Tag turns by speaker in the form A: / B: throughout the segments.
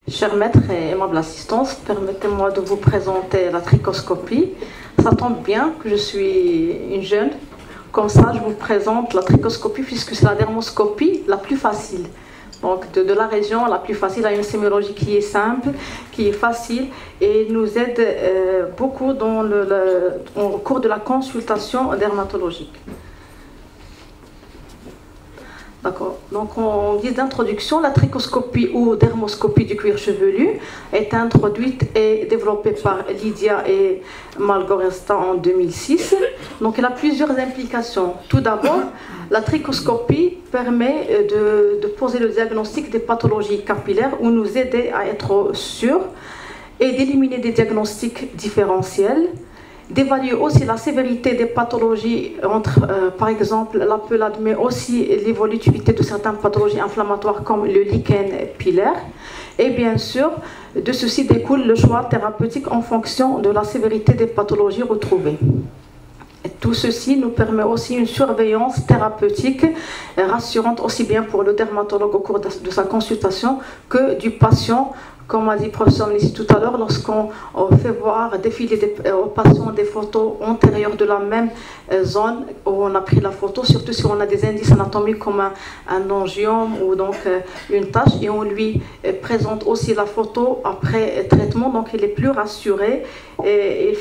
A: Chers maîtres et aimable assistance, permettez-moi de vous présenter la trichoscopie. Ça tombe bien que je suis une jeune, comme ça je vous présente la trichoscopie puisque c'est la dermoscopie la plus facile. Donc de la région la plus facile, à une sémiologie qui est simple, qui est facile et nous aide beaucoup au cours de la consultation dermatologique. D'accord. Donc, en guise d'introduction, la trichoscopie ou dermoscopie du cuir chevelu est introduite et développée par Lydia et Malgoresta en 2006. Donc, elle a plusieurs implications. Tout d'abord, la trichoscopie permet de poser le diagnostic des pathologies capillaires ou nous aider à être sûrs et d'éliminer des diagnostics différentiels, d'évaluer aussi la sévérité des pathologies entre, par exemple, la pelade, mais aussi l'évolutivité de certaines pathologies inflammatoires comme le lichen pilaire. Et bien sûr, de ceci découle le choix thérapeutique en fonction de la sévérité des pathologies retrouvées. Et tout ceci nous permet aussi une surveillance thérapeutique rassurante aussi bien pour le dermatologue au cours de sa consultation que du patient. Comme a dit le professeur Nissi tout à l'heure, lorsqu'on fait voir défiler aux patients des photos antérieures de la même zone où on a pris la photo, surtout si on a des indices anatomiques comme un angiome ou donc une tache, et on lui présente aussi la photo après traitement, donc il est plus rassuré et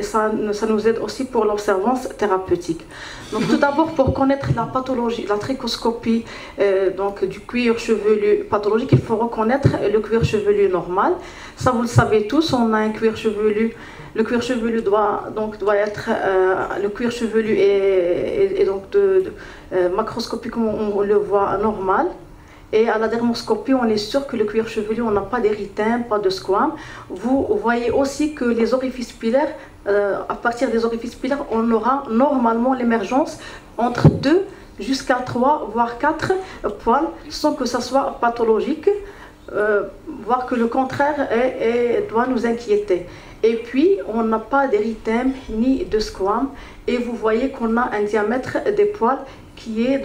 A: ça nous aide aussi pour l'observance thérapeutique. Donc tout d'abord, pour connaître la pathologie, la trichoscopie donc du cuir chevelu pathologique, il faut reconnaître le cuir chevelu normal. Ça, vous le savez tous, on a un cuir chevelu. Le cuir chevelu doit être le cuir chevelu et donc macroscopique, comme on le voit, normal. Et à la dermoscopie, on est sûr que le cuir chevelu, on n'a pas d'érythème, pas de squame. Vous voyez aussi que les orifices pilaires, à partir des orifices pilaires, on aura normalement l'émergence entre 2 jusqu'à 3, voire 4 poils, sans que ça soit pathologique, voire que le contraire doit nous inquiéter. Et puis, on n'a pas d'érythème ni de squame, et vous voyez qu'on a un diamètre des poils qui est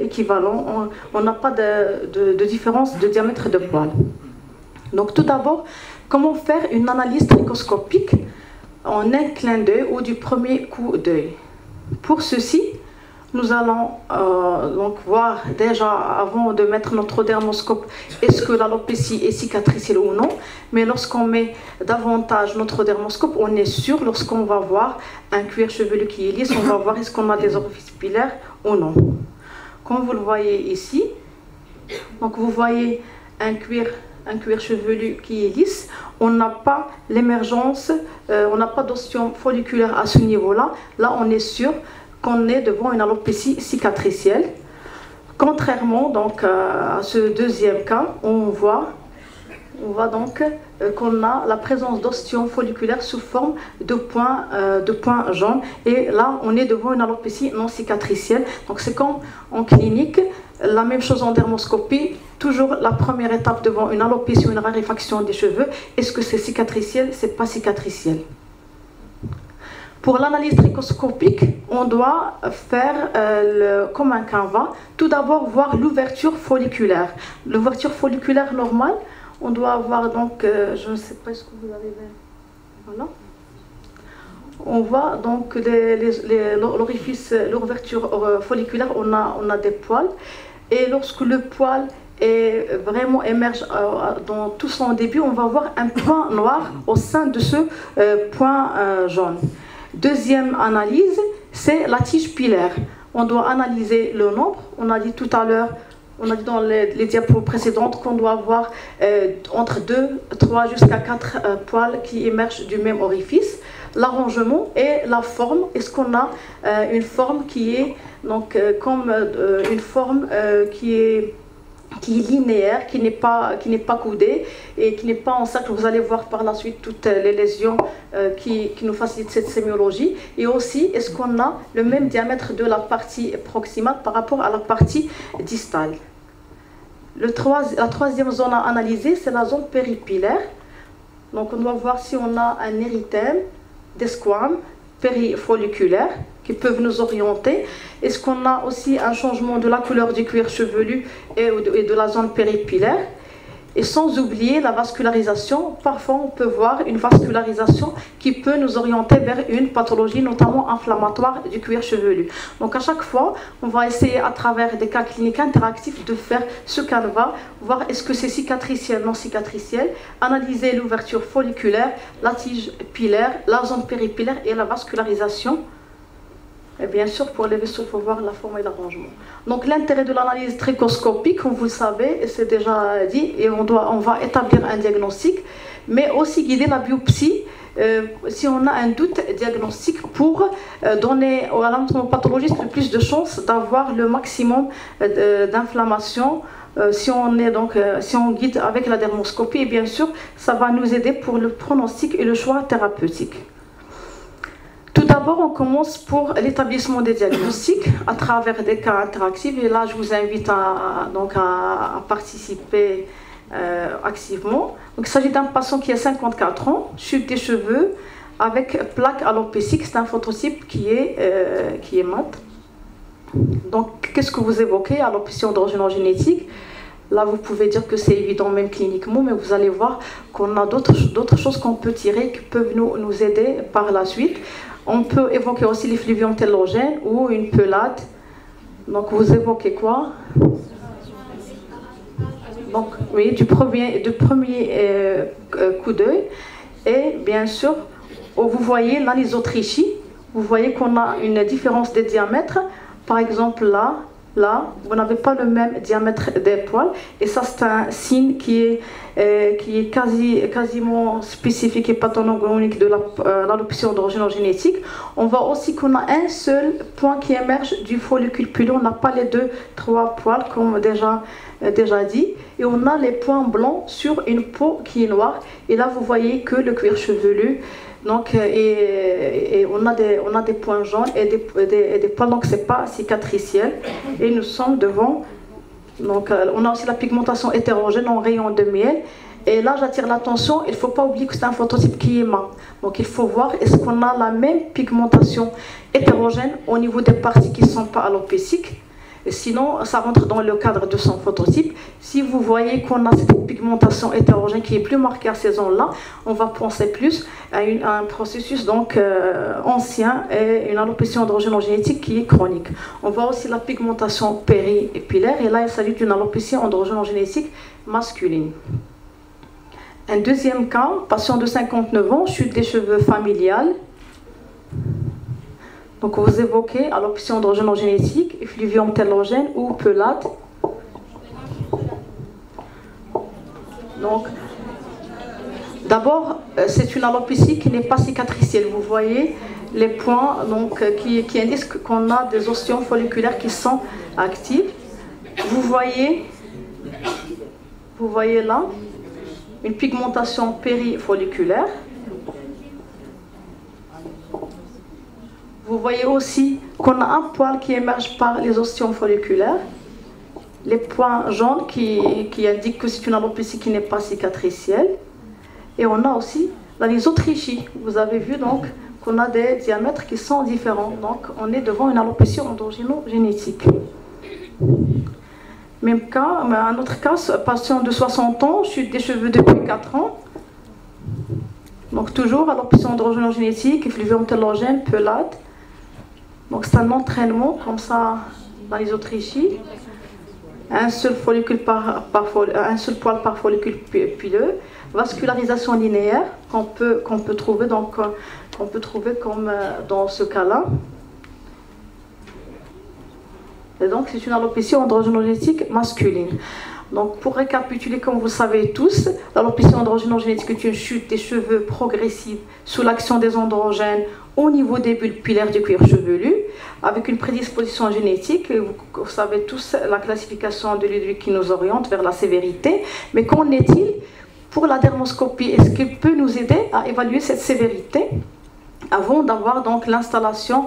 A: équivalent. On n'a pas de différence de diamètre de poils. Donc tout d'abord, comment faire une analyse trichoscopique en un clin d'œil ou du premier coup d'œil? Pour ceci, nous allons donc voir déjà, avant de mettre notre dermoscope, est-ce que l'alopécie est cicatricielle ou non. Mais lorsqu'on met davantage notre dermoscope, on est sûr, lorsqu'on va voir un cuir chevelu qui est lisse, on va voir est-ce qu'on a des orifices pilaires ou non. Comme vous le voyez ici, donc vous voyez un cuir chevelu qui est lisse, on n'a pas l'émergence, on n'a pas d'ostium folliculaire à ce niveau-là. Là, on est sûr qu'on est devant une alopécie cicatricielle. Contrairement donc à ce deuxième cas, on voit donc qu'on a la présence d'ostium folliculaire sous forme de points jaunes. Et là, on est devant une alopécie non cicatricielle. Donc c'est comme en clinique, la même chose en dermoscopie. Toujours la première étape devant une alopécie ou une raréfaction des cheveux. Est-ce que c'est cicatriciel? C'est pas cicatriciel. Pour l'analyse trichoscopique, on doit faire comme un canevas. Tout d'abord, voir l'ouverture folliculaire. L'ouverture folliculaire normale, on doit avoir donc, je ne sais pas ce que vous avez vu. Voilà. On voit donc l'orifice, l'ouverture folliculaire, on a des poils. Et lorsque le poil vraiment émerge dans tout son début, on va voir un point noir au sein de ce point jaune. Deuxième analyse, c'est la tige pilaire. On doit analyser le nombre. On a dit tout à l'heure, on a dit dans les diapos précédentes qu'on doit avoir entre 2, 3 jusqu'à 4 poils qui émergent du même orifice. L'arrangement et la forme. Est-ce qu'on a une forme qui est donc comme une forme qui est linéaire, qui n'est pas coudée et qui n'est pas en cercle. Vous allez voir par la suite toutes les lésions qui nous facilitent cette sémiologie. Et aussi, est-ce qu'on a le même diamètre de la partie proximale par rapport à la partie distale? La troisième zone à analyser, c'est la zone péripilaire. Donc on doit voir si on a un érythème, des squames périfolliculaires. qui peuvent nous orienter. Est-ce qu'on a aussi un changement de la couleur du cuir chevelu et de la zone péripilaire? Et sans oublier la vascularisation, parfois on peut voir une vascularisation qui peut nous orienter vers une pathologie, notamment inflammatoire du cuir chevelu. Donc à chaque fois, on va essayer à travers des cas cliniques interactifs de faire ce canevas, voir est-ce que c'est cicatriciel, non cicatriciel, analyser l'ouverture folliculaire, la tige pilaire, la zone péripilaire et la vascularisation. Et bien sûr, pour les vaisseaux, il faut voir la forme et l'arrangement. Donc l'intérêt de l'analyse tricoscopique, comme vous le savez, et c'est déjà dit, et on va établir un diagnostic, mais aussi guider la biopsie si on a un doute diagnostique pour donner à l'anatomopathologistes le plus de chances d'avoir le maximum d'inflammation. Si on guide avec la dermoscopie, et bien sûr, ça va nous aider pour le pronostic et le choix thérapeutique. Tout d'abord, on commence pour l'établissement des diagnostics à travers des cas interactifs. Et là, je vous invite à participer activement. Donc, il s'agit d'un patient qui a 54 ans, chute des cheveux, avec plaque alopécique. C'est un phototype qui est mat. Donc, qu'est-ce que vous évoquez? Alopécie androgénogénétique. Là, vous pouvez dire que c'est évident même cliniquement, mais vous allez voir qu'on a d'autres choses qu'on peut tirer qui peuvent nous aider par la suite. On peut évoquer aussi les fluvions tellogènes ou une pelade. Donc, vous évoquez quoi? Donc, oui, du premier coup d'œil. Et bien sûr, vous voyez là les autrichies. Vous voyez qu'on a une différence de diamètre. Par exemple, là, vous n'avez pas le même diamètre des poils. Et ça, c'est un signe qui est quasiment spécifique et pathognomonique de l'alopécie androgénogénétique. On voit aussi qu'on a un seul point qui émerge du follicule pileux. On n'a pas les 2-3 poils, comme déjà dit. Et on a les points blancs sur une peau qui est noire. Et là, vous voyez que le cuir chevelu. Donc, et on a des points jaunes et des points, donc c'est pas cicatriciel. Et nous sommes devant, donc on a aussi la pigmentation hétérogène en rayon de miel. Et là, j'attire l'attention, il ne faut pas oublier que c'est un phototype qui est mat. Donc, il faut voir est-ce qu'on a la même pigmentation hétérogène au niveau des parties qui ne sont pas alopéciques. Et sinon, ça rentre dans le cadre de son phototype. Si vous voyez qu'on a cette pigmentation hétérogène qui est plus marquée à ces zones-là, on va penser plus à un processus donc, ancien et une alopécie androgénogénétique qui est chronique. On voit aussi la pigmentation péripilaire et là, il s'agit d'une alopécie androgénogénétique masculine. Un deuxième cas, patient de 59 ans, chute des cheveux familiale. Donc vous évoquez alopécie androgénogénétique, effluvium tellogène ou pelade. Donc, d'abord, c'est une alopécie qui n'est pas cicatricielle. Vous voyez les points donc, qui indiquent qu'on a des ostions folliculaires qui sont actifs. Vous voyez là une pigmentation périfolliculaire. Vous voyez aussi qu'on a un poil qui émerge par les ostions folliculaires. Les points jaunes qui indiquent que c'est une alopécie qui n'est pas cicatricielle. Et on a aussi la lysotrichie. Vous avez vu donc qu'on a des diamètres qui sont différents. Donc on est devant une alopécie androgénogénétique. Même cas, mais un autre cas, patient de 60 ans, chute des cheveux depuis 4 ans. Donc toujours alopécie androgénogénétique, effluvium tellogène, pelade. Donc c'est un entraînement comme ça dans les autrichies. Un seul follicule un seul poil par follicule pileux. Vascularisation linéaire qu'on peut trouver comme dans ce cas-là. Et donc c'est une alopécie androgénogénétique masculine. Donc pour récapituler, comme vous savez tous, l'alopécie androgénogénétique est une chute des cheveux progressive sous l'action des androgènes au niveau des bulbes pilaires du cuir chevelu, avec une prédisposition génétique. Vous savez tous la classification de Ludwig qui nous oriente vers la sévérité. Mais qu'en est-il pour la dermoscopie? Est-ce qu'il peut nous aider à évaluer cette sévérité avant d'avoir donc l'installation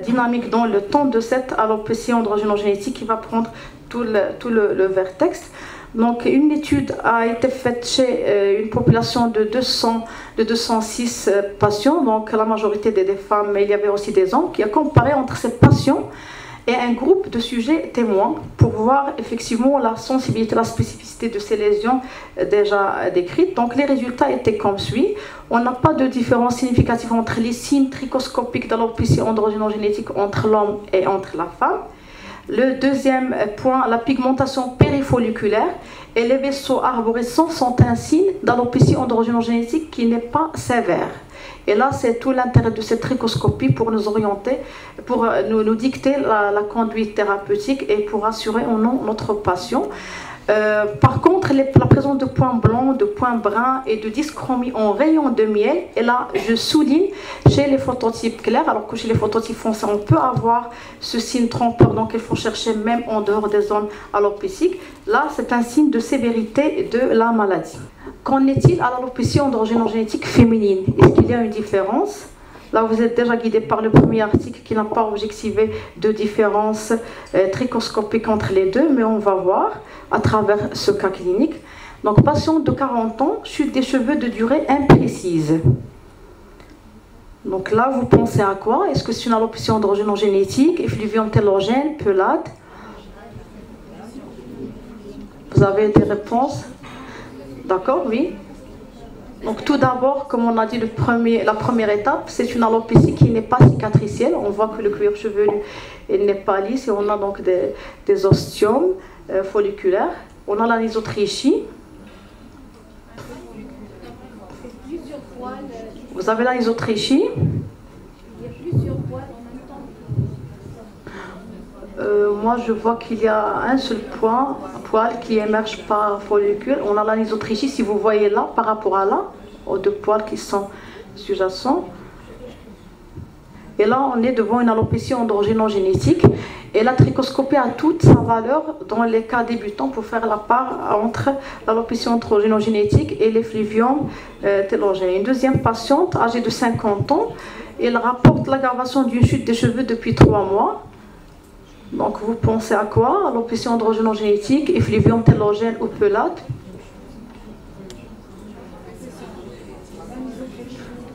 A: dynamique dans le temps de cette alopécie androgénogénétique qui va prendre tout le vertex? Donc, une étude a été faite chez une population de 206 patients, donc la majorité des femmes, mais il y avait aussi des hommes, qui a comparé entre ces patients et un groupe de sujets témoins pour voir effectivement la sensibilité, la spécificité de ces lésions déjà décrites. Donc, les résultats étaient comme suit. On n'a pas de différence significative entre les signes trichoscopiques d'alopécie androgénogénétique entre l'homme et entre la femme. Le deuxième point, la pigmentation périfolliculaire et les vaisseaux arborescents sont un signe d'alopécie androgénogénétique qui n'est pas sévère. Et là, c'est tout l'intérêt de cette trichoscopie pour nous orienter, pour nous dicter la conduite thérapeutique et pour assurer ou non notre patient. Par contre, la présence de points blancs, de points bruns et de dyschromie en rayon de miel, et là je souligne chez les phototypes clairs, alors que chez les phototypes foncés on peut avoir ce signe trompeur, donc il faut chercher même en dehors des zones alopéciques. Là c'est un signe de sévérité de la maladie. Qu'en est-il à l'alopécie androgénogénétique féminine? Est-ce qu'il y a une différence? Là, vous êtes déjà guidé par le premier article qui n'a pas objectivé de différence trichoscopique entre les deux, mais on va voir à travers ce cas clinique. Donc, patient de 40 ans, chute des cheveux de durée imprécise. Donc là, vous pensez à quoi? Est-ce que c'est une alopécie androgénogénétique, effluvium télogène, pelade? Vous avez des réponses? D'accord, oui. Donc tout d'abord, comme on a dit, la première étape, c'est une alopécie qui n'est pas cicatricielle. On voit que le cuir chevelu n'est pas lisse et on a donc des ostiomes folliculaires. On a l'anisotrichie. Vous avez l'anisotrichie. Il y a plusieurs poils en même temps. Moi, je vois qu'il y a un seul poil qui émerge par follicule. On a l'anisotrichie, si vous voyez là, par rapport à là, aux deux poils qui sont sous-jacents. Et là, on est devant une alopécie androgénogénétique. Et la trichoscopie a toute sa valeur dans les cas débutants pour faire la part entre l'alopécie androgénogénétique et l'effluvium télogène. Une deuxième patiente, âgée de 50 ans, elle rapporte l'aggravation d'une chute des cheveux depuis 3 mois. Donc, vous pensez à quoi? Alopécie androgénogénétique, effluvium télogène ou pelade?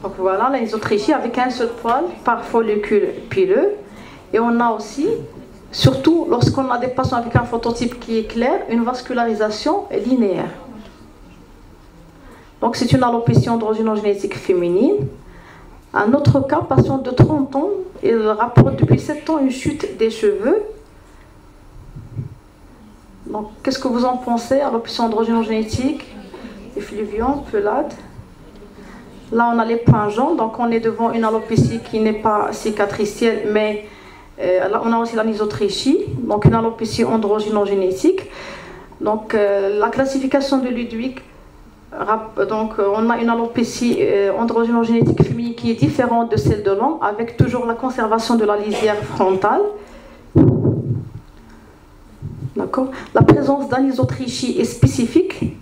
A: Donc voilà, l'anisotrichie avec un seul poil par follicule pileux. Et on a aussi, surtout lorsqu'on a des patients avec un phototype qui est clair, une vascularisation linéaire. Donc c'est une alopécie androgénogénétique féminine. Un autre cas, patient de 30 ans, il rapporte depuis 7 ans une chute des cheveux. Donc qu'est-ce que vous en pensez? Alopécie androgénogénétique, effluvium, pelade. Là, on a les points jaunes, donc on est devant une alopécie qui n'est pas cicatricielle, mais là, on a aussi l'anisotrichie, donc une alopécie androgénogénétique. Donc, la classification de Ludwig, donc on a une alopécie androgénogénétique féminine qui est différente de celle de l'homme, avec toujours la conservation de la lisière frontale. D'accord. La présence d'anisotrichie est spécifique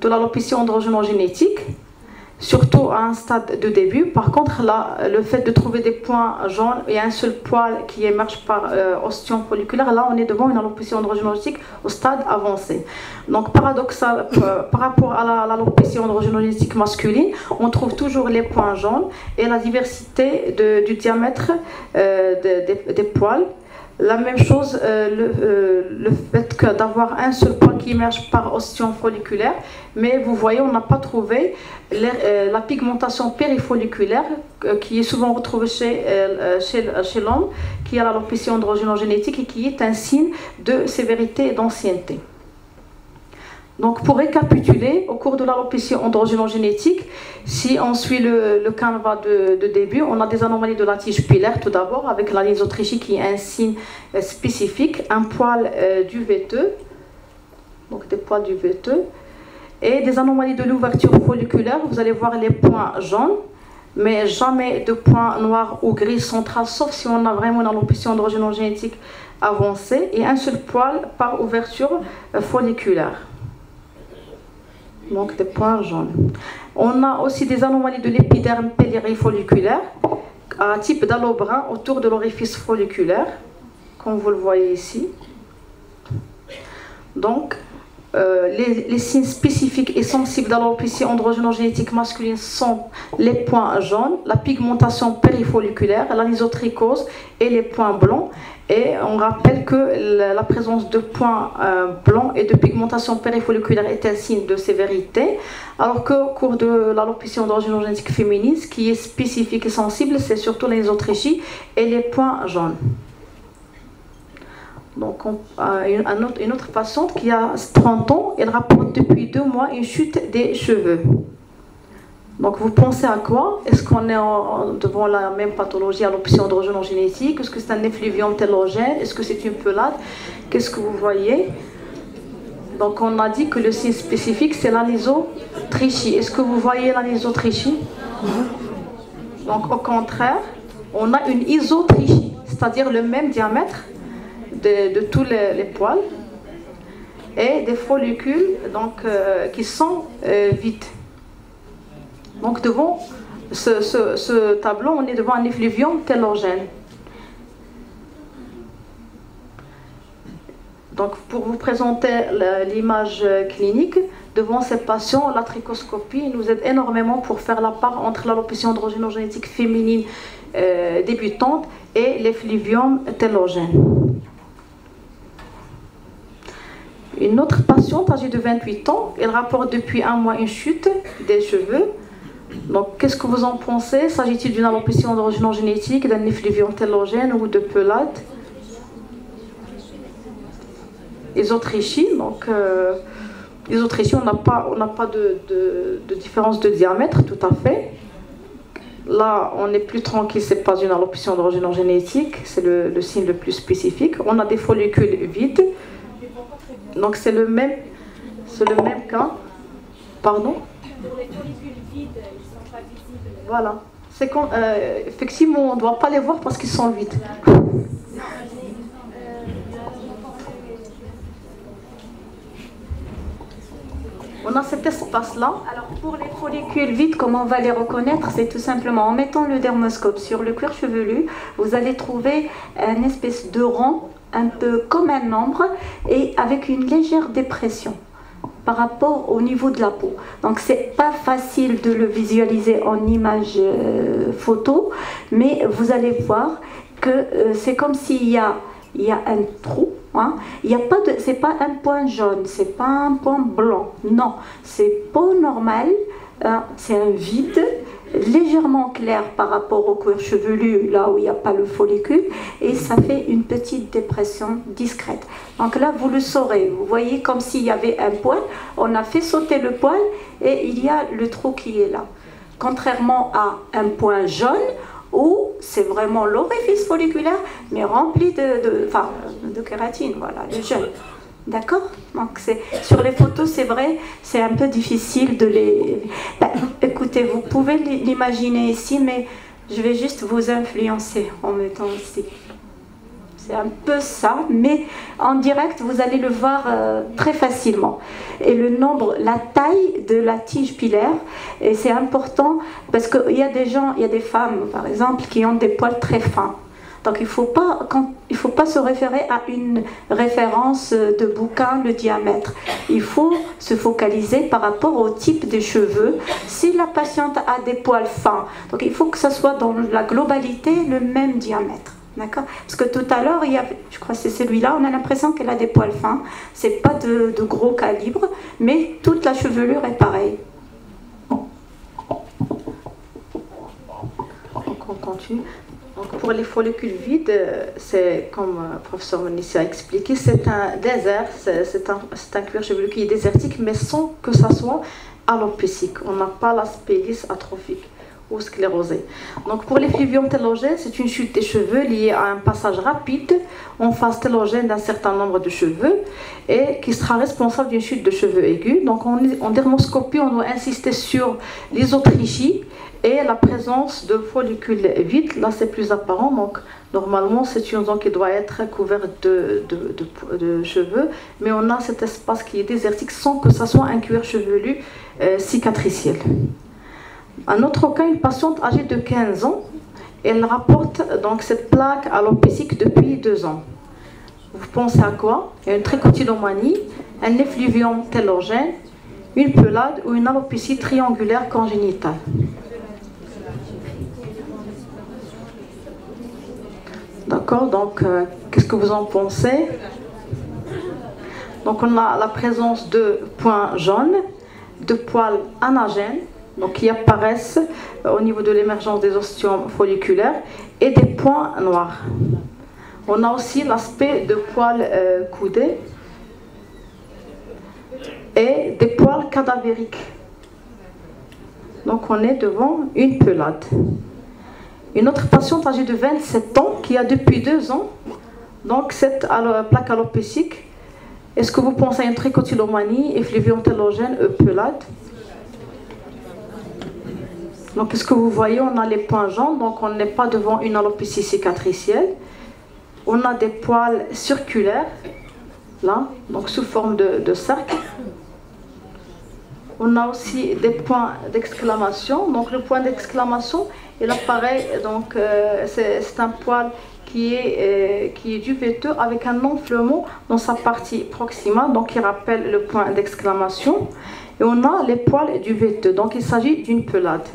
A: de l'alopécie androgénogénétique, surtout à un stade de début. Par contre, là, le fait de trouver des points jaunes et un seul poil qui émerge par ostium folliculaire, là, on est devant une alopécie androgénogénétique au stade avancé. Donc, paradoxal, par rapport à l'alopécie androgénogénétique masculine, on trouve toujours les points jaunes et la diversité du diamètre des poils. La même chose, le fait d'avoir un seul point qui émerge par ostium folliculaire, mais vous voyez, on n'a pas trouvé la pigmentation périfolliculaire qui est souvent retrouvée chez l'homme, qui a l'alopécie androgénogénétique et qui est un signe de sévérité et d'ancienneté. Donc, pour récapituler, au cours de l'alopécie androgénogénétique, si on suit le canevas de début, on a des anomalies de la tige pilaire tout d'abord, avec l'anisotrichie qui est un signe spécifique, un poil duveteux, donc des poils duveteux, et des anomalies de l'ouverture folliculaire. Vous allez voir les points jaunes, mais jamais de points noirs ou gris central, sauf si on a vraiment une alopécie androgénogénétique avancée, et un seul poil par ouverture folliculaire. Donc des points jaunes. On a aussi des anomalies de l'épiderme périfolliculaire à type d'halo brun autour de l'orifice folliculaire, comme vous le voyez ici. Donc, les signes spécifiques et sensibles d'alopécie androgénogénétique masculine sont les points jaunes, la pigmentation périfolliculaire, l'anisotrichose et les points blancs. Et on rappelle que la présence de points blancs et de pigmentation périfolliculaire est un signe de sévérité, alors qu'au cours de l'alopécie androgénogénétique féminine, ce qui est spécifique et sensible, c'est surtout l'anisotrichie et les points jaunes. Donc, une autre patiente qui a 30 ans, elle rapporte depuis 2 mois une chute des cheveux. Donc, vous pensez à quoi? Est-ce qu'on est devant la même pathologie, alopécie androgénogénétique? Est-ce que c'est un effluvium télogène? Est-ce que c'est une pelade? Qu'est-ce que vous voyez? Donc, on a dit que le signe spécifique, c'est l'anisotrichie. Est-ce que vous voyez l'anisotrichie? Donc, au contraire, on a une isotrichie, c'est-à-dire le même diamètre de tous les poils et des follicules donc, qui sont vides. Donc devant ce tableau, on est devant un effluvium télogène. Donc pour vous présenter l'image clinique, devant ces patients, la trichoscopie nous aide énormément pour faire la part entre l'alopécie androgénogénétique féminine débutante et l'effluvium télogène. Une autre patiente âgée de 28 ans, elle rapporte depuis 1 mois une chute des cheveux. Donc, qu'est-ce que vous en pensez? S'agit-il d'une alopécie androgénogénétique, d'un effluvium télogène ou de pelade? Isotrichie. Donc, isotrichie, on n'a pas de différence de diamètre, tout à fait. Là, on est plus tranquille, ce n'est pas une alopécie androgénogénétique, c'est le signe le plus spécifique. On a des follicules vides. Donc c'est le même cas. Pardon?
B: Pour les follicules vides, ils ne sont pas visibles.
A: Voilà. C'est effectivement, on ne doit pas les voir parce qu'ils sont vides. On a cet espace-là.
B: Alors pour les follicules vides, comment on va les reconnaître? C'est tout simplement en mettant le dermoscope sur le cuir chevelu, vous allez trouver une espèce de rond, un peu comme un ombre, et avec une légère dépression par rapport au niveau de la peau. Donc c'est pas facile de le visualiser en image photo, mais vous allez voir que c'est comme s'il y a un trou. Hein. C'est pas un point jaune, c'est pas un point blanc. Non, c'est peau normale. Hein. C'est un vide légèrement clair par rapport au cuir chevelu, là où il n'y a pas le follicule, et ça fait une petite dépression discrète. Donc là, vous le saurez. Vous voyez comme s'il y avait un poil. On a fait sauter le poil et il y a le trou qui est là. Contrairement à un point jaune, où c'est vraiment l'orifice folliculaire, mais rempli de kératine, voilà, le jaune. D'accord? Donc sur les photos, c'est vrai, c'est un peu difficile de les... écoutez, vous pouvez l'imaginer ici, mais je vais juste vous influencer en mettant ici. C'est un peu ça, mais en direct, vous allez le voir très facilement. Et le nombre, la taille de la tige pilaire, et c'est important parce qu'il y a des gens, il y a des femmes, par exemple, qui ont des poils très fins. Donc il ne faut pas se référer à une référence de bouquin, le diamètre. Il faut se focaliser par rapport au type de cheveux. Si la patiente a des poils fins, donc il faut que ça soit dans la globalité le même diamètre. D'accord? Parce que tout à l'heure, je crois que c'est celui-là, on a l'impression qu'elle a des poils fins. C'est pas de gros calibre, mais toute la chevelure est pareille.
A: Donc on continue. Donc pour les follicules vides, c'est comme le professeur Monissi a expliqué, c'est un désert, c'est un cuir chevelu qui est désertique, mais sans que ça soit alopécique. On n'a pas l'aspect lisse atrophique ou sclérosé. Donc pour l'effluvium télogène, c'est une chute des cheveux liée à un passage rapide en phase télogène d'un certain nombre de cheveux et qui sera responsable d'une chute de cheveux aiguë. Donc en dermoscopie, on doit insister sur l'isotrichie et la présence de follicules vides. Là, c'est plus apparent. Donc normalement, c'est une zone qui doit être couverte de cheveux, mais on a cet espace qui est désertique sans que ça soit un cuir chevelu cicatriciel. Un autre cas, une patiente âgée de 15 ans, elle rapporte donc cette plaque alopécique depuis 2 ans. Vous pensez à quoi? Il y a une trichotillomanie un effluvium télogène, une pelade ou une alopécie triangulaire congénitale. D'accord, donc qu'est-ce que vous en pensez? Donc on a la présence de points jaunes, de poils anagènes, donc qui apparaissent au niveau de l'émergence des ostéomes folliculaires, et des points noirs. On a aussi l'aspect de poils coudés et des poils cadavériques. Donc on est devant une pelade. Une autre patiente âgée de 27 ans qui a depuis 2 ans donc cette plaque alopécique. Est-ce que vous pensez à une trichotillomanie, effluvium télogène, pelade? Donc qu'est-ce que vous voyez? On a les points jaunes, donc on n'est pas devant une alopécie cicatricielle. On a des poils circulaires, là, donc sous forme de cercle. On a aussi des points d'exclamation. Donc le point d'exclamation, il apparaît, donc c'est un poil qui est duveteux avec un enflement dans sa partie proximale, donc qui rappelle le point d'exclamation. Et on a les poils duveteux, donc il s'agit d'une pelade.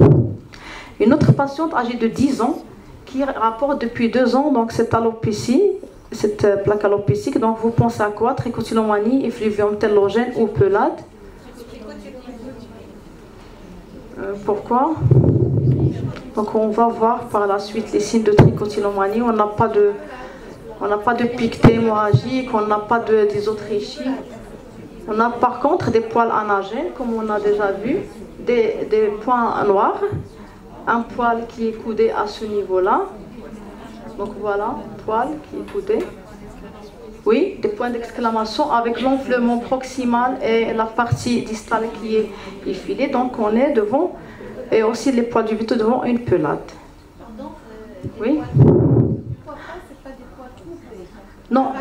A: Une autre patiente âgée de 10 ans qui rapporte depuis 2 ans donc cette alopécie, cette plaque alopécique. Donc vous pensez à quoi? Trichotillomanie, effluvium télogène ou pelade? Pourquoi? Donc on va voir par la suite les signes de trichotillomanie. On n'a pas de piqûre hémorragique, on n'a pas d'isotrichie. On a par contre des poils anagènes, comme on a déjà vu, des points noirs, un poil qui est coudé à ce niveau-là. Donc voilà, poil qui est coudé. Oui, des points d'exclamation avec l'enflement proximal et la partie distale qui est effilée. Donc on est devant, et aussi les poils du véto devant une pelade. Oui. Non,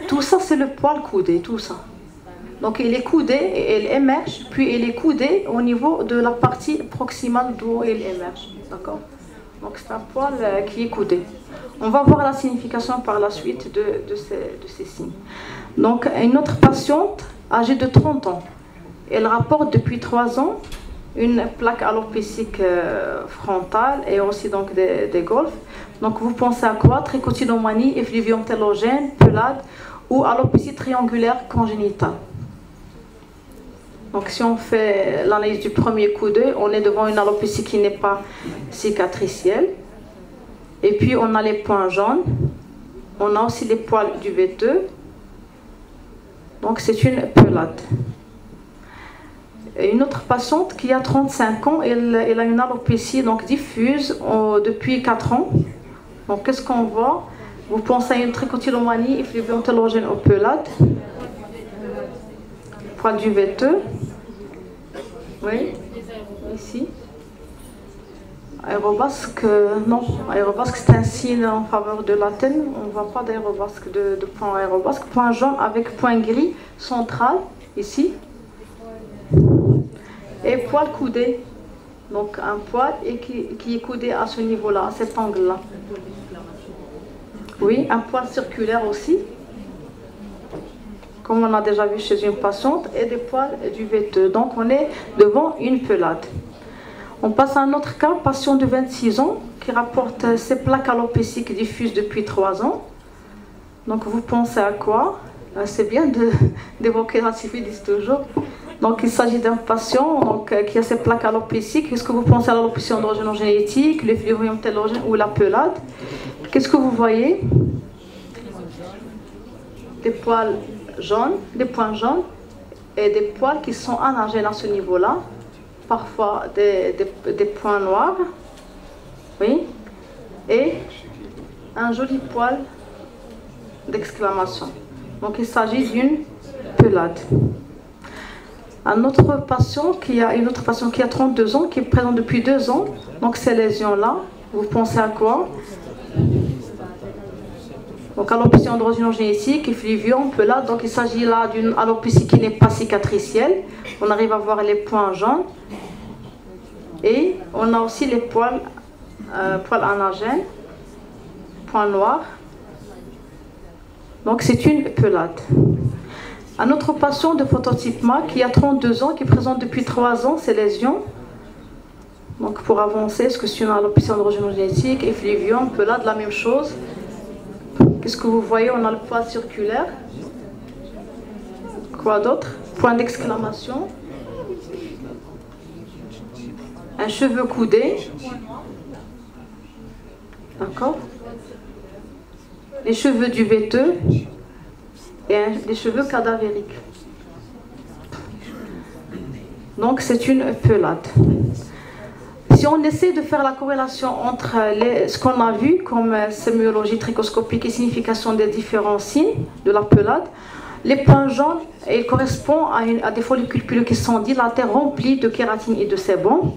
A: tout ça c'est le poil coudé, tout ça. Donc il est coudé et il émerge, puis il est coudé au niveau de la partie proximale d'où il émerge. D'accord? Donc c'est un poil qui est coudé. On va voir la signification par la suite de ces signes. Donc une autre patiente âgée de 30 ans, elle rapporte depuis 3 ans une plaque alopécique frontale et aussi donc des golfes. Donc vous pensez à quoi? Trichotillomanie, effluvium télogène, pelade ou alopécie triangulaire congénitale. Donc si on fait l'analyse du premier coup d'œil, on est devant une alopécie qui n'est pas cicatricielle. Et puis on a les points jaunes, on a aussi les poils duveteux. Donc c'est une pelade. Et une autre patiente qui a 35 ans, elle a une alopécie donc diffuse depuis 4 ans. Donc qu'est-ce qu'on voit? Vous pensez à une trichotillomanie, effluvium télogène ou pelade. Poils duveteux. Oui, ici. Aérobasque, non. Aérobasque, c'est un signe en faveur de l'Athènes. On ne voit pas d'aérobasque, de point aérobasque. Point jaune avec point gris central, ici. Et poil coudé. Donc un poil et qui est coudé à ce niveau-là, à cet angle-là. Oui, un poil circulaire aussi, comme on a déjà vu chez une patiente, et des poils duveteux. Donc on est devant une pelade. On passe à un autre cas, patient de 26 ans qui rapporte ses plaques alopéciques diffuses depuis 3 ans. Donc vous pensez à quoi? C'est bien d'évoquer la syphilis toujours. Donc il s'agit d'un patient donc, qui a ses plaques alopéciques. Est-ce que vous pensez à l'alopécie androgénogénétique, l'effluvium télogène ou la pelade? Qu'est-ce que vous voyez? Des poils jaunes, des points jaunes et des poils qui sont anagènes à ce niveau-là. Parfois des points noirs. Oui. Et un joli poil d'exclamation. Donc il s'agit d'une pelade. Une autre patiente qui a 32 ans, qui est présente depuis 2 ans. Donc ces lésions-là, vous pensez à quoi? Donc alopécie androgénogénétique, effluvium, pelade. Donc il s'agit là d'une alopécie qui n'est pas cicatricielle. On arrive à voir les points jaunes. Et on a aussi les poils anagènes, points noirs. Donc c'est une pelade. Un autre patient de phototype MA qui a 32 ans, qui présente depuis 3 ans ces lésions. Donc pour avancer, est-ce que c'est une alopécie androgénogénétique, effluvium, pelade, la même chose. Qu'est-ce que vous voyez? On a le poids circulaire. Quoi d'autre? Point d'exclamation. Un cheveu coudé. D'accord? Les cheveux duveteux et des cheveux cadavériques. Donc c'est une pelade. Si on essaie de faire la corrélation entre ce qu'on a vu comme sémiologie trichoscopique et signification des différents signes de la pelade, les points jaunes, ils correspondent à des follicules pileux qui sont dilatés, remplis de kératine et de sébum.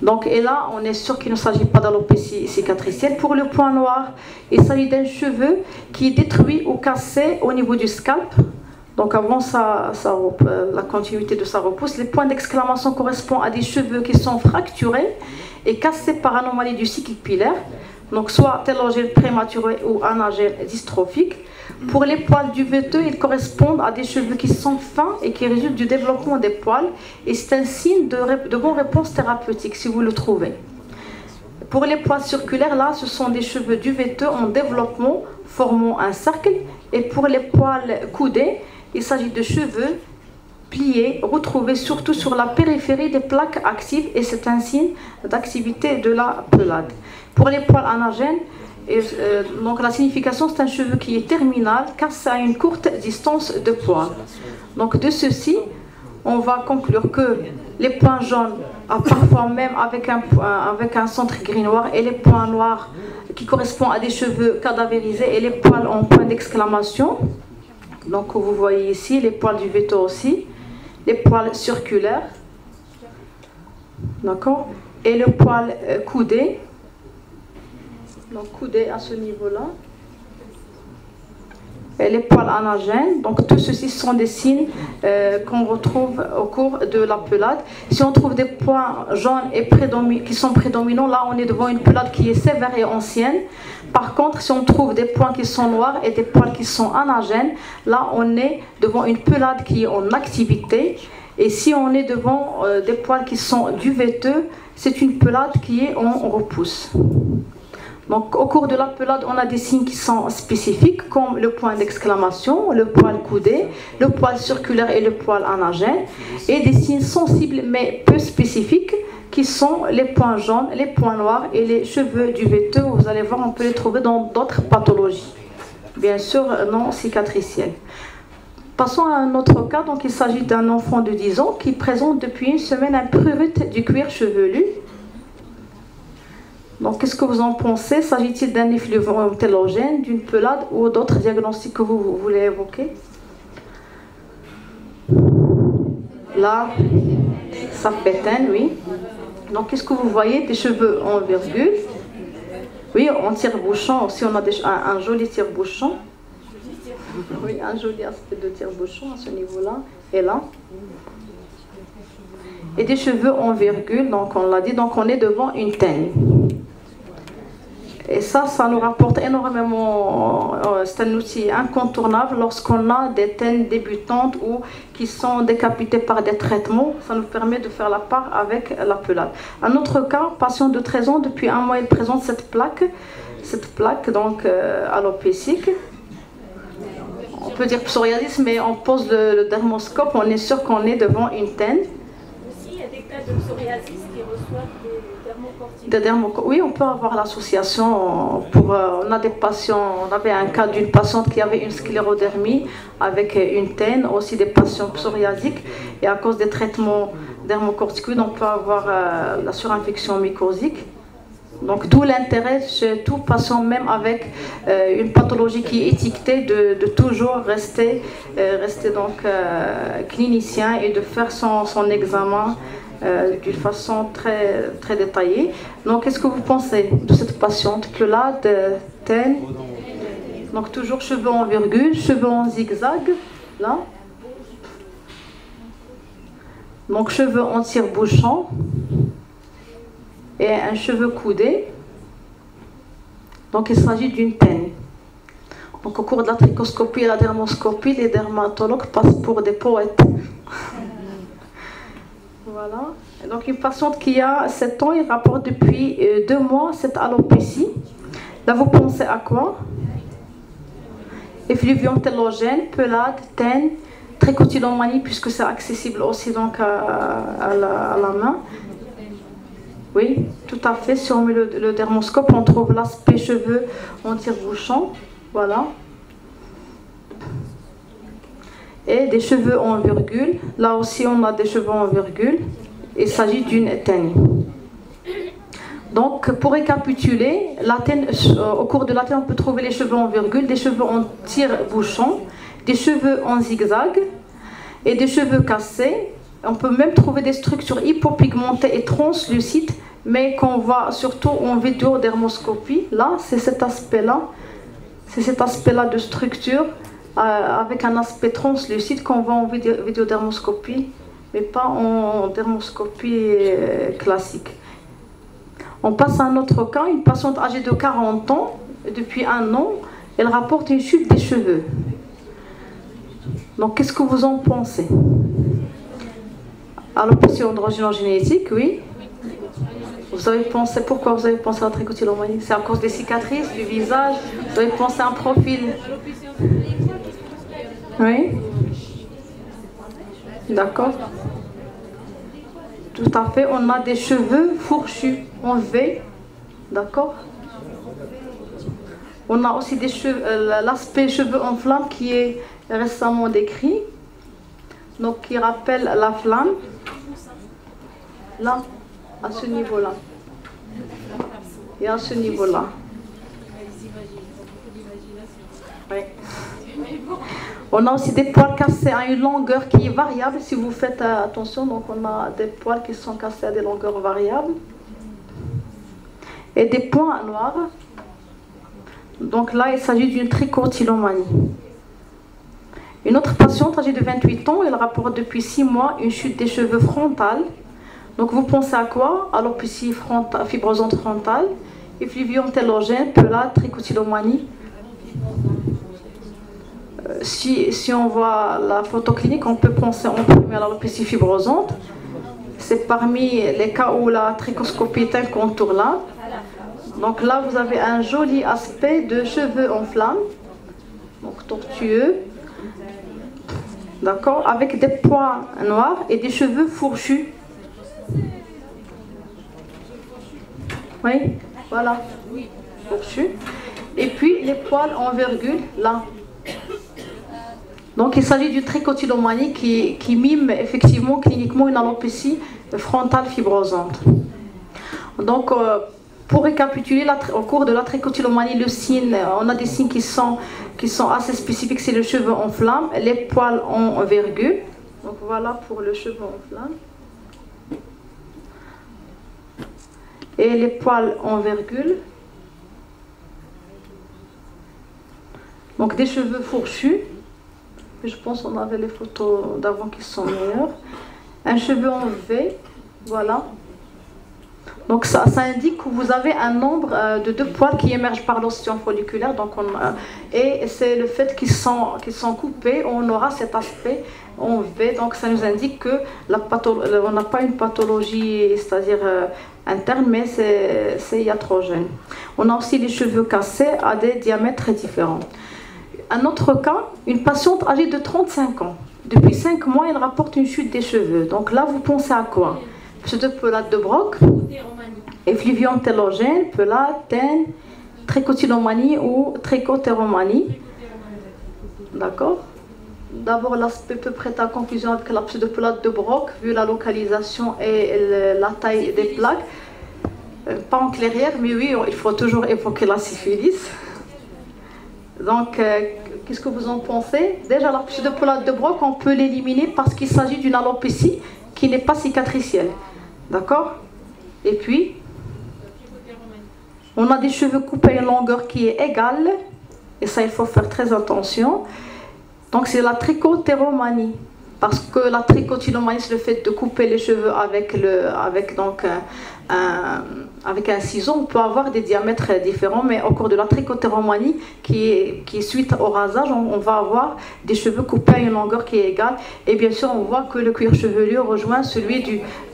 A: Donc, et là, on est sûr qu'il ne s'agit pas d'alopécie cicatricielle. Pour le point noir, il s'agit d'un cheveu qui est détruit ou cassé au niveau du scalp. Donc, avant la continuité de sa repousse, les points d'exclamation correspondent à des cheveux qui sont fracturés et cassés par anomalie du cycle pilaire. Donc, soit télogène prématuré ou anagène dystrophique. Pour les poils duveteux, ils correspondent à des cheveux qui sont fins et qui résultent du développement des poils. Et c'est un signe de bonne réponse thérapeutique, si vous le trouvez. Pour les poils circulaires, là, ce sont des cheveux duveteux en développement, formant un cercle. Et pour les poils coudés, il s'agit de cheveux pliés, retrouvés surtout sur la périphérie des plaques actives. Et c'est un signe d'activité de la pelade. Pour les poils anagènes, donc la signification, c'est un cheveu qui est terminal, cassé à une courte distance de poil. Donc de ceci, on va conclure que les points jaunes, parfois même avec un centre gris-noir, et les points noirs qui correspondent à des cheveux cadavérisés, et les poils en point d'exclamation. Donc vous voyez ici les poils du duveteux aussi, les poils circulaires, d'accord, et le poil coudé. Donc coudé à ce niveau-là. Et les poils anagènes. Donc tout ceci sont des signes qu'on retrouve au cours de la pelade. Si on trouve des points jaunes et qui sont prédominants, là on est devant une pelade qui est sévère et ancienne. Par contre, si on trouve des points qui sont noirs et des poils qui sont anagènes, là on est devant une pelade qui est en activité. Et si on est devant des poils qui sont duveteux, c'est une pelade qui est en repousse. Donc, au cours de la pelade, on a des signes qui sont spécifiques, comme le point d'exclamation, le poil coudé, le poil circulaire et le poil anagène, et des signes sensibles mais peu spécifiques, qui sont les points jaunes, les points noirs et les cheveux duveteux. Vous allez voir, on peut les trouver dans d'autres pathologies, bien sûr non cicatricielles. Passons à un autre cas. Donc, il s'agit d'un enfant de 10 ans qui présente depuis une semaine un prurite du cuir chevelu. Donc, qu'est-ce que vous en pensez? S'agit-il d'un effluvium télogène, d'une pelade ou d'autres diagnostics que vous voulez évoquer? Là, ça pétane, oui. Donc, qu'est-ce que vous voyez? Des cheveux en virgule. Oui, en tire-bouchon aussi, on a un joli tire-bouchon. Oui, un joli aspect de tire-bouchon à ce niveau-là. Et là. Et des cheveux en virgule, donc on l'a dit, donc on est devant une teigne. Et ça nous rapporte énormément, c'est un outil incontournable lorsqu'on a des teines débutantes ou qui sont décapitées par des traitements. Ça nous permet de faire la part avec la pelade. Un autre cas, patient de 13 ans, depuis un mois, il présente cette plaque donc alopécique. On peut dire psoriasis, mais on pose le dermoscope, on est sûr qu'on est devant une teine.
B: Aussi, il y a des cas de psoriasis qui reçoivent des dermocorticoïdes.
A: Oui, on peut avoir l'association. On a des patients, on avait un cas d'une patiente qui avait une sclérodermie avec une teine, aussi des patients psoriasiques. Et à cause des traitements dermocorticoïdes, on peut avoir la surinfection mycosique. Donc, d'où l'intérêt chez tout patient, même avec une pathologie qui est étiquetée, de toujours rester donc clinicien et de faire son examen d'une façon très, très détaillée. Donc, qu'est-ce que vous pensez de cette patiente? Pelade, teine, donc toujours cheveux en virgule, cheveux en zigzag, là. Donc, cheveux en tire-bouchon. Et un cheveu coudé. Donc il s'agit d'une teigne. Donc au cours de la trichoscopie et la dermoscopie, les dermatologues passent pour des poètes. Voilà. Et donc une patiente qui a 7 ans, il rapporte depuis 2 mois cette alopécie. Là, vous pensez à quoi? Effluvium télogène, pelade, teigne, trichotillomanie, puisque c'est accessible aussi donc à la main. Oui, tout à fait. Si on met le dermoscope, on trouve l'aspect cheveux en tire-bouchon. Voilà. Et des cheveux en virgule. Là aussi, on a des cheveux en virgule. Il s'agit d'une teigne. Donc, pour récapituler, au cours de la teigne, on peut trouver les cheveux en virgule, des cheveux en tire-bouchon, des cheveux en zigzag et des cheveux cassés. On peut même trouver des structures hypopigmentées et translucides, mais qu'on voit surtout en vidéodermoscopie. Là, c'est cet aspect-là. C'est cet aspect-là de structure avec un aspect translucide qu'on voit en vidéodermoscopie, mais pas en dermoscopie classique. On passe à un autre cas, une patiente âgée de 40 ans, depuis 1 an, elle rapporte une chute des cheveux. Donc, qu'est-ce que vous en pensez? Alopécie androgénogénétique, oui. Vous avez pensé, pourquoi vous avez pensé à la trichotillomanie? C'est à cause des cicatrices, du visage? Vous avez pensé à un profil? Oui. D'accord. Tout à fait, on a des cheveux fourchus en V, d'accord. On a aussi l'aspect cheveux en flamme qui est récemment décrit, donc qui rappelle la flamme, là, à ce niveau-là, et à ce niveau-là. Oui. On a aussi des poils cassés à une longueur qui est variable, si vous faites attention. Donc on a des poils qui sont cassés à des longueurs variables. Et des points noirs. Donc là, il s'agit d'une trichotillomanie. Une autre patiente âgée de 28 ans, elle rapporte depuis 6 mois une chute des cheveux frontale. Donc vous pensez à quoi? Alopécie fibrosante frontale, effluvium télogène, pelade, trichotillomanie. Si on voit la photo clinique, on peut penser en premier à l'alopécie fibrosante. C'est parmi les cas où la trichoscopie est incontournable. Donc là, vous avez un joli aspect de cheveux en flamme, donc tortueux, d'accord, avec des points noirs et des cheveux fourchus. Oui, voilà, fourchus. Et puis les poils en virgule, là. Donc il s'agit d'une trichotillomanie qui mime effectivement cliniquement une alopécie frontale fibrosante. Donc pour récapituler, au cours de la trichotillomanie, le signe, on a des signes qui sont assez spécifiques, c'est le cheveu en flamme, les poils en virgule. Donc voilà pour le cheveu en flamme. Et les poils en virgule. Donc des cheveux fourchus. Je pense qu'on avait les photos d'avant qui sont meilleures. Un cheveu en V, voilà. Donc ça indique que vous avez un nombre de 2 poils qui émergent par l'oscillation folliculaire. Donc et c'est le fait qu'ils sont coupés, on aura cet aspect en V. Donc ça nous indique que on n'a pas une pathologie, c'est-à-dire interne, mais c'est iatrogène. On a aussi les cheveux cassés à des diamètres différents. Un autre cas, une patiente âgée de 35 ans. Depuis 5 mois, elle rapporte une chute des cheveux. Donc là, vous pensez à quoi? Pseudopelade de Broc, effluvium télogène, pelade, teigne, trichotillomanie ou trichotéromanie. D'accord. D'abord, l'aspect peut prêter à confusion avec la pseudopelade de Broc, vu la localisation et la taille des plaques. Pas en clairière, mais oui, il faut toujours évoquer la syphilis. Donc, qu'est-ce que vous en pensez? Déjà, la pseudopelade de Broc, on peut l'éliminer parce qu'il s'agit d'une alopécie qui n'est pas cicatricielle. D'accord? Et puis, on a des cheveux coupés à une longueur qui est égale. Et ça, il faut faire très attention. Donc, c'est la trichotéromanie. Parce que la trichotillomanie, c'est le fait de couper les cheveux avec un ciseau. On peut avoir des diamètres différents, mais au cours de la trichotillomanie, qui est suite au rasage, on va avoir des cheveux coupés à une longueur qui est égale. Et bien sûr, on voit que le cuir chevelu rejoint celui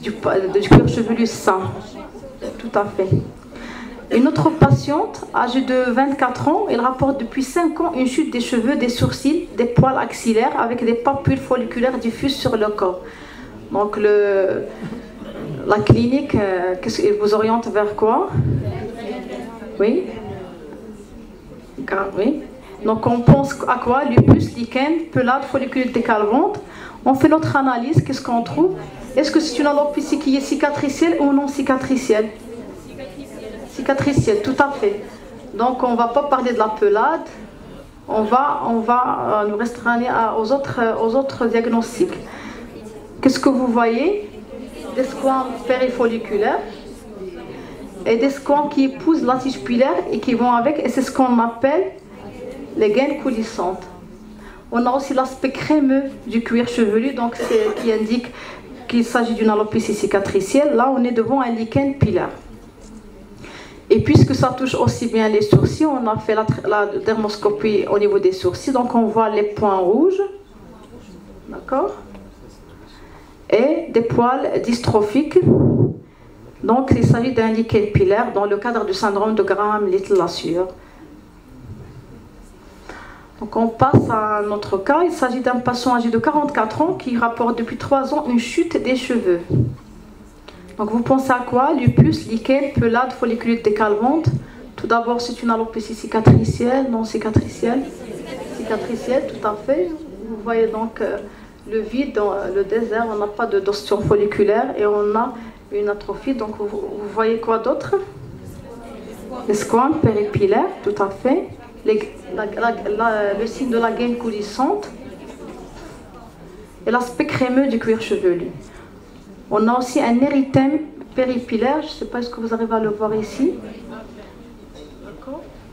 A: du cuir chevelu sain. Tout à fait. Une autre patiente, âgée de 24 ans, elle rapporte depuis 5 ans une chute des cheveux, des sourcils, des poils axillaires avec des papules folliculaires diffuses sur le corps. Donc la clinique, qu'elle vous oriente vers quoi? Oui. Oui. Donc on pense à quoi? Lupus, lichen, pelade, follicule décalvante. On fait notre analyse, qu'est-ce qu'on trouve? Est-ce que c'est une alopécie qui est cicatricielle ou non cicatricielle? Cicatricielle, tout à fait. Donc on ne va pas parler de la pelade, on va nous restreindre aux autres diagnostics. Qu'est-ce que vous voyez? Des squames périfolliculaires et des squames qui épousent la tige pilaire et qui vont avec, et c'est ce qu'on appelle les gaines coulissantes. On a aussi l'aspect crémeux du cuir chevelu, donc qui indique qu'il s'agit d'une alopécie cicatricielle. Là, on est devant un lichen pilaire. Et puisque ça touche aussi bien les sourcils, on a fait la dermoscopie au niveau des sourcils. Donc on voit les points rouges, d'accord, et des poils dystrophiques. Donc il s'agit d'un lichen pilaire dans le cadre du syndrome de Graham-Little-Lassure. Donc on passe à un autre cas. Il s'agit d'un patient âgé de 44 ans qui rapporte depuis 3 ans une chute des cheveux. Donc vous pensez à quoi? Lupus, lichen, pelade, follicule décalvante. Tout d'abord, c'est une alopécie cicatricielle, non cicatricielle? Cicatricielle, tout à fait. Vous voyez donc le vide, le désert, on n'a pas d'ostion folliculaire et on a une atrophie. Donc vous voyez quoi d'autre? Les squames péripilaires, tout à fait. Le signe de la gaine coulissante et l'aspect crémeux du cuir chevelu. On a aussi un érythème péripilaire, je ne sais pas ce que vous arrivez à le voir ici.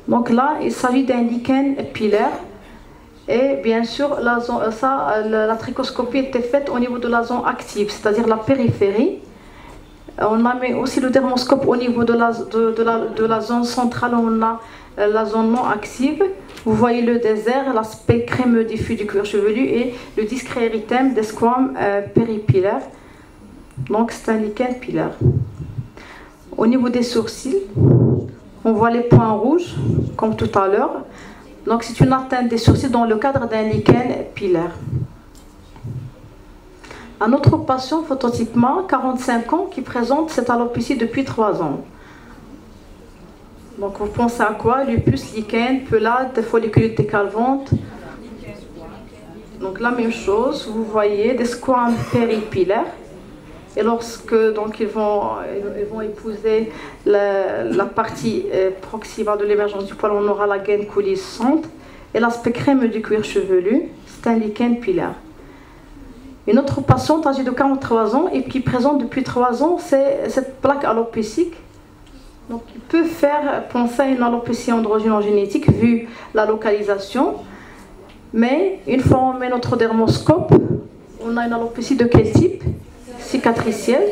A: Donc là, il s'agit d'un lichen pilaire. Et bien sûr, la trichoscopie était faite au niveau de la zone active, c'est-à-dire la périphérie. On a mis aussi le dermoscope au niveau de la zone centrale, on a la zone non active. Vous voyez le désert, l'aspect crémeux diffus du cuir chevelu et le discret érythème des squames péripilaires. Donc c'est un lichen pilaire. Au niveau des sourcils, on voit les points rouges, comme tout à l'heure. Donc c'est une atteinte des sourcils dans le cadre d'un lichen pilaire. Un autre patient, phototypement, 45 ans, qui présente cette alopécie depuis 3 ans. Donc vous pensez à quoi? Lupus, lichen, pelade, follicule décalvante. Donc la même chose, vous voyez des squames péripilaires. Et lorsque donc, ils vont épouser la partie proximale de l'émergence du poil, on aura la gaine coulissante et l'aspect crémeux du cuir chevelu, c'est un lichen pilaire. Une autre patiente âgée de 43 ans et qui présente depuis 3 ans, c'est cette plaque alopécique. Donc, il peut faire penser à une alopécie androgénogénétique vu la localisation. Mais une fois on met notre dermoscope, on a une alopécie de quel type? Cicatricielle.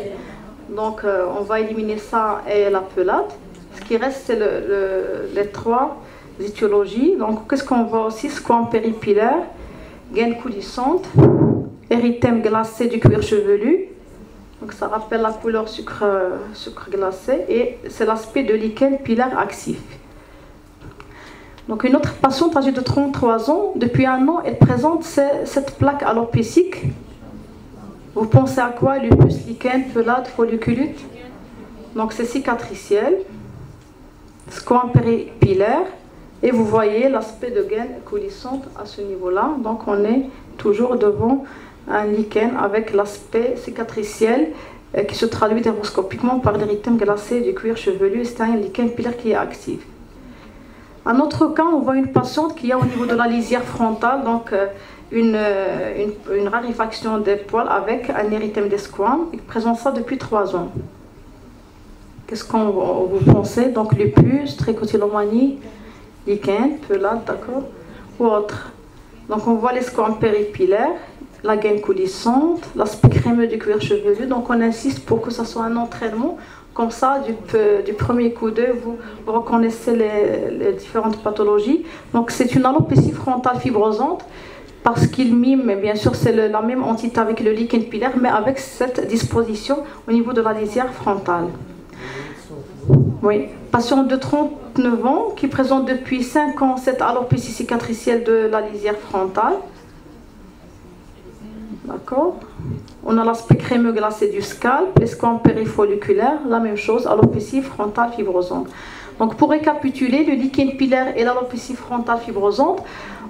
A: Donc on va éliminer ça et la pelade. Ce qui reste, c'est les 3 étiologies. Donc qu'est-ce qu'on voit aussi? Squame péripilaire, gaine coulissante, érythème glacé du cuir chevelu. Donc ça rappelle la couleur sucre glacé et c'est l'aspect de lichen pilaire actif. Donc une autre patiente âgée de 33 ans, depuis 1 an, elle présente cette plaque alopécique. Vous pensez à quoi? Lupus, lichen, pelade, folliculite. Donc c'est cicatriciel, squame péripilaire, et vous voyez l'aspect de gaine coulissante à ce niveau-là. Donc on est toujours devant un lichen avec l'aspect cicatriciel qui se traduit dermoscopiquement par l'érythème glacé du cuir chevelu. C'est un lichen pilaire qui est actif. Un autre cas, on voit une patiente qui a au niveau de la lisière frontale, donc une raréfaction des poils avec un érythème des squames. Il présente ça depuis 3 ans. Qu'est-ce qu'on vous pensez? Donc lupus, trichotillomanie, lichen, pelade, d'accord, ou autre. Donc on voit les squames péripilaires la gaine coulissante, l'aspect crémeux du cuir chevelu. Donc on insiste pour que ce soit un entraînement. Comme ça, du premier coup d'œil, vous reconnaissez les différentes pathologies. Donc c'est une alopécie frontale fibrosante parce qu'il mime, bien sûr, c'est la même entité avec le lichen pilaire, mais avec cette disposition au niveau de la lisière frontale. Oui, patient de 39 ans qui présente depuis 5 ans cette alopécie cicatricielle de la lisière frontale. D'accord. On a l'aspect crémeux glacé du scalp, l'esquame périfolliculaire, la même chose, alopécie frontale fibrosante. Donc pour récapituler, le lichen pilaire et l'alopécie frontale fibrosante,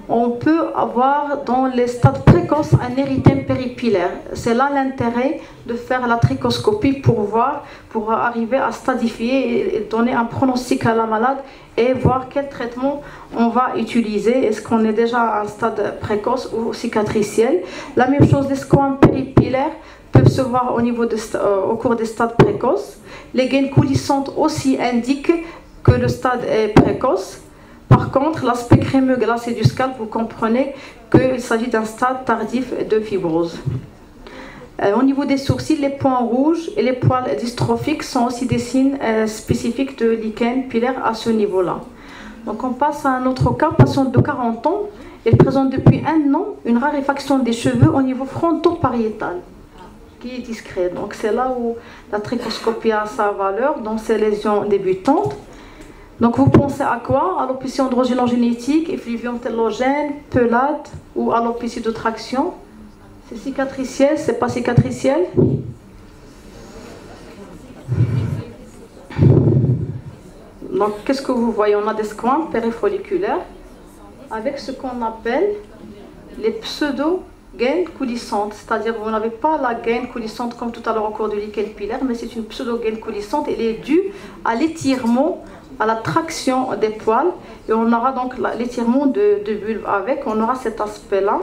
A: on peut avoir dans les stades précoces un érythème péripilaire. C'est là l'intérêt de faire la trichoscopie pour voir, pour arriver à stadifier et donner un pronostic à la malade et voir quel traitement on va utiliser. Est-ce qu'on est déjà à un stade précoce ou cicatriciel? La même chose, les squames péripilaires peuvent se voir au cours des stades précoces. Les gaines coulissantes aussi indiquent que le stade est précoce. Par contre, l'aspect crémeux glacé du scalp, vous comprenez qu'il s'agit d'un stade tardif de fibrose. Au niveau des sourcils, les points rouges et les poils dystrophiques sont aussi des signes spécifiques de lichen pilaire à ce niveau-là. Donc on passe à un autre cas, patiente de 40 ans. Elle présente depuis 1 an une raréfaction des cheveux au niveau fronto-pariétal, qui est discret. Donc c'est là où la trichoscopie a sa valeur dans ces lésions débutantes. Donc vous pensez à quoi? Alopécie androgénogénétique, effluvium télogène, pelade ou alopécie de traction? C'est cicatriciel, c'est pas cicatriciel? Donc qu'est-ce que vous voyez? On a des squames périfolliculaires avec ce qu'on appelle les pseudo-gaines coulissantes, c'est-à-dire vous n'avez pas la gaine coulissante comme tout à l'heure au cours du lichen pilaire, mais c'est une pseudo-gaine coulissante. Elle est due à l'étirement, à la traction des poils, et on aura donc l'étirement de vulve avec, on aura cet aspect-là.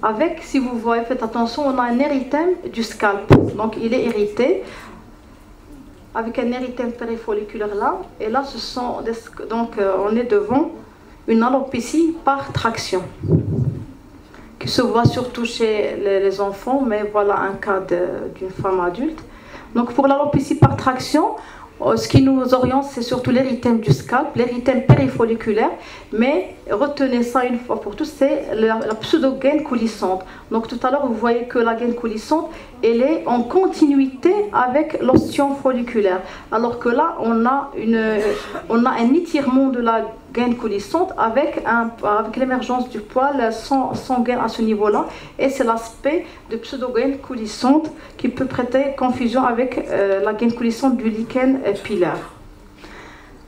A: Avec, si vous voyez, faites attention, on a un érythème du scalp, donc il est irrité, avec un érythème périfolliculaire là, et là ce sont donc on est devant une alopécie par traction, qui se voit surtout chez les enfants, mais voilà un cas d'une femme adulte. Donc pour l'alopécie par traction, ce qui nous oriente, c'est surtout l'érythème du scalp, l'érythème périfolliculaire, mais retenez ça une fois pour tous, c'est la pseudo-gaine coulissante. Donc tout à l'heure, vous voyez que la gaine coulissante, elle est en continuité avec l'ostium folliculaire, alors que là, on a un étirement de la gaine coulissante avec l'émergence du poil sans gaine à ce niveau-là, et c'est l'aspect de pseudo-gaine coulissante qui peut prêter confusion avec la gaine coulissante du lichen pilaire.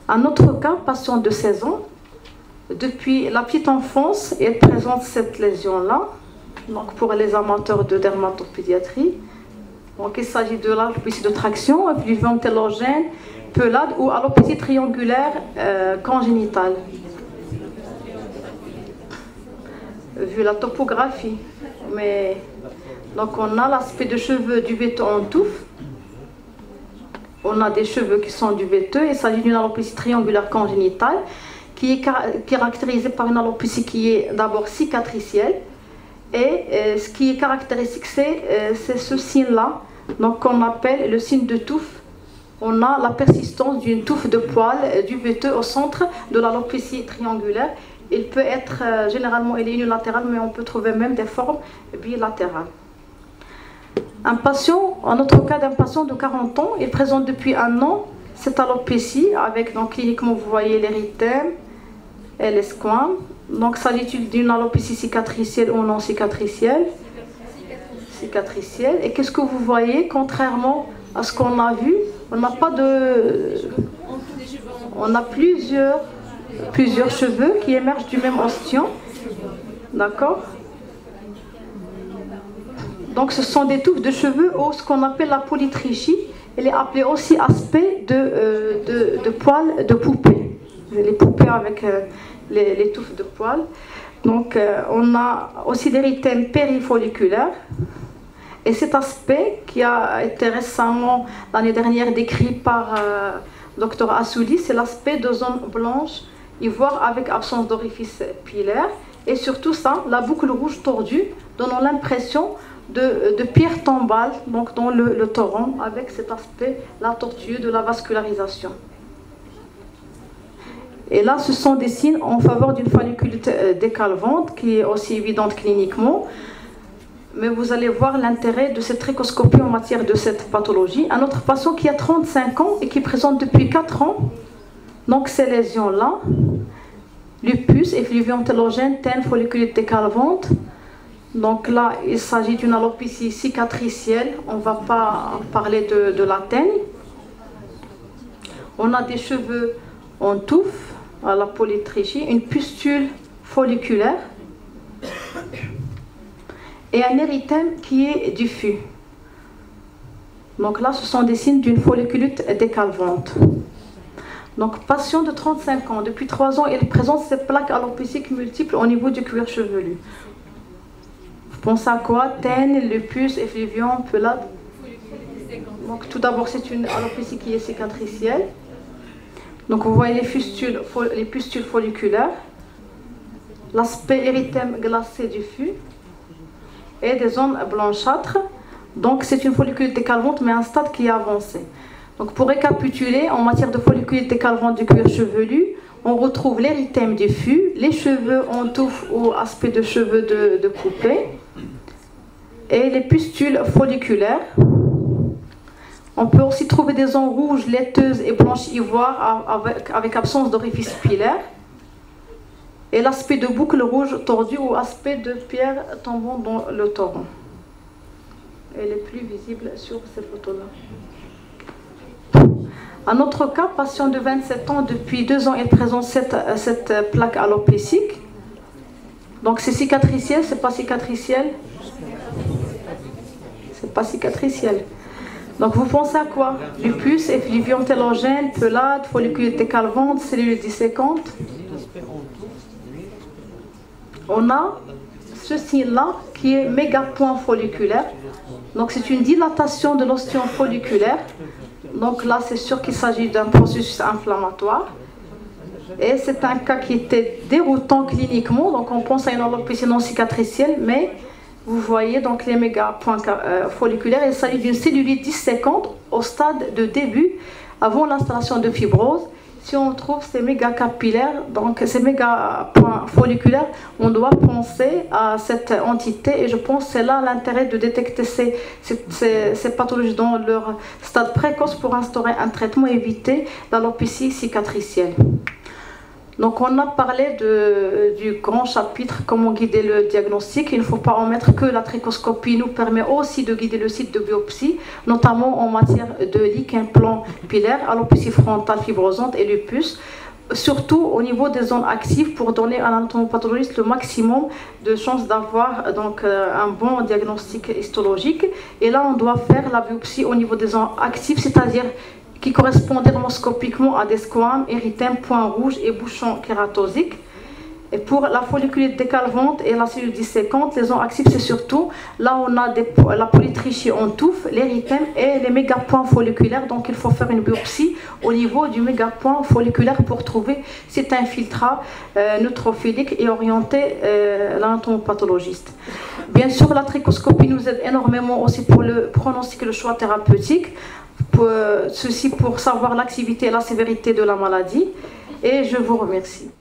A: Un autre cas, patient de 16 ans, depuis la petite enfance, elle présente cette lésion-là. Donc pour les amateurs de dermatopédiatrie, donc il s'agit de l'alopécie de traction, effluvium télogène, pelade ou alopécie triangulaire congénitale. Vu la topographie, mais donc on a l'aspect de cheveux duveteux en touffe. On a des cheveux qui sont duveteux. Il s'agit d'une alopécie triangulaire congénitale qui est caractérisée par une alopécie qui est d'abord cicatricielle. Et ce qui est caractéristique, c'est ce signe-là, donc qu'on appelle le signe de touffe. On a la persistance d'une touffe de poils duveteux au centre de l'alopécie triangulaire. Il peut être, généralement, il est unilatéral, mais on peut trouver même des formes bilatérales. Un autre cas d'un patient de 40 ans, il présente depuis 1 an cette alopécie, avec, donc cliniquement, vous voyez l'érythème et les squames. Donc, s'agit-il d'une alopécie cicatricielle ou non cicatricielle? Cicatricielle. Et qu'est-ce que vous voyez? Contrairement à ce qu'on a vu, on n'a pas on a plusieurs cheveux qui émergent du même ostium. D'accord? Donc, ce sont des touffes de cheveux ou ce qu'on appelle la polytrichie. Elle est appelée aussi aspect de poils de poupée. Les poupées avec les touffes de poils. Donc, on a aussi l'érythème périfolliculaire. Et cet aspect qui a été récemment, l'année dernière, décrit par Dr Assouli, c'est l'aspect de zone blanche ivoire avec absence d'orifice pilaire. Et surtout ça, la boucle rouge tordue donnant l'impression de pierre tombale, donc dans le torrent, avec cet aspect là tortueux de la vascularisation. Et là, ce sont des signes en faveur d'une folliculite décalvante qui est aussi évidente cliniquement. Mais vous allez voir l'intérêt de cette tricoscopie en matière de cette pathologie. Un autre patient qui a 35 ans et qui présente depuis 4 ans, donc ces lésions-là, lupus, effluvio antélogène, TEN, folliculite décalvante. Donc là, il s'agit d'une alopécie cicatricielle. On ne va pas parler de la TEN. On a des cheveux en touffe à la polytrichie, une pustule folliculaire et un érythème qui est diffus. Donc là, ce sont des signes d'une folliculite décalvante. Donc, patient de 35 ans, depuis 3 ans, il présente ces plaques alopéciques multiples au niveau du cuir chevelu. Vous pensez à quoi? TEN, lupus, effluvium, pelade. Donc, tout d'abord, c'est une alopécie qui est cicatricielle. Donc, vous voyez les pustules folliculaires, l'aspect érythème glacé diffus et des zones blanchâtres. Donc, c'est une folliculite décalvante, mais à un stade qui est avancé. Donc, pour récapituler, en matière de folliculite décalvante du cuir chevelu, on retrouve l'érythème diffus, les cheveux en touffe ou aspect de cheveux de poupée, et les pustules folliculaires. On peut aussi trouver des zones rouges, laiteuses et blanches ivoire avec absence d'orifice pilaire. Et l'aspect de boucle rouge tordue ou aspect de pierre tombant dans le torrent. Elle est plus visible sur ces photos-là. Un autre cas, patient de 27 ans, depuis 2 ans, il présente cette plaque alopécique. Donc c'est cicatriciel, c'est pas cicatriciel? C'est pas cicatriciel. Donc vous pensez à quoi? Lupus, effluvio antélogène, pelade, folliculite décalvante, cellule disséquante. On a ce signe-là qui est mégapoint folliculaire. Donc c'est une dilatation de l'ostion folliculaire. Donc là, c'est sûr qu'il s'agit d'un processus inflammatoire. Et c'est un cas qui était déroutant cliniquement. Donc on pense à une alopécie non cicatricielle, mais vous voyez donc les mégapoints folliculaires. Il s'agit d'une cellulite disséquante au stade de début, avant l'installation de fibrose. Si on trouve ces mégacapillaires, donc ces mégapoints folliculaires, on doit penser à cette entité. Et je pense que c'est là l'intérêt de détecter ces pathologies dans leur stade précoce pour instaurer un traitement et éviter l'alopécie cicatricielle. Donc on a parlé du grand chapitre, comment guider le diagnostic. Il ne faut pas omettre que la tricoscopie nous permet aussi de guider le site de biopsie, notamment en matière de lichen plan pilaire, alopécie frontale fibrosante et lupus, surtout au niveau des zones actives pour donner à l'anatomopathologiste le maximum de chances d'avoir donc un bon diagnostic histologique. Et là on doit faire la biopsie au niveau des zones actives, c'est-à-dire qui correspond dermoscopiquement à des squames, érythèmes, points rouges et bouchons kératosiques. Et pour la folliculite décalvante et la cellule disséquante, les zones actives, c'est surtout là où on a la polytrichie en touffe, l'érythème et les mégapoints folliculaires. Donc il faut faire une biopsie au niveau du mégapoint folliculaire pour trouver si c'est un filtrat neutrophilique et orienter l'anatomopathologiste. Bien sûr, la tricoscopie nous aide énormément aussi pour le pronostic et le choix thérapeutique. Ceci pour savoir l'activité et la sévérité de la maladie. Et je vous remercie.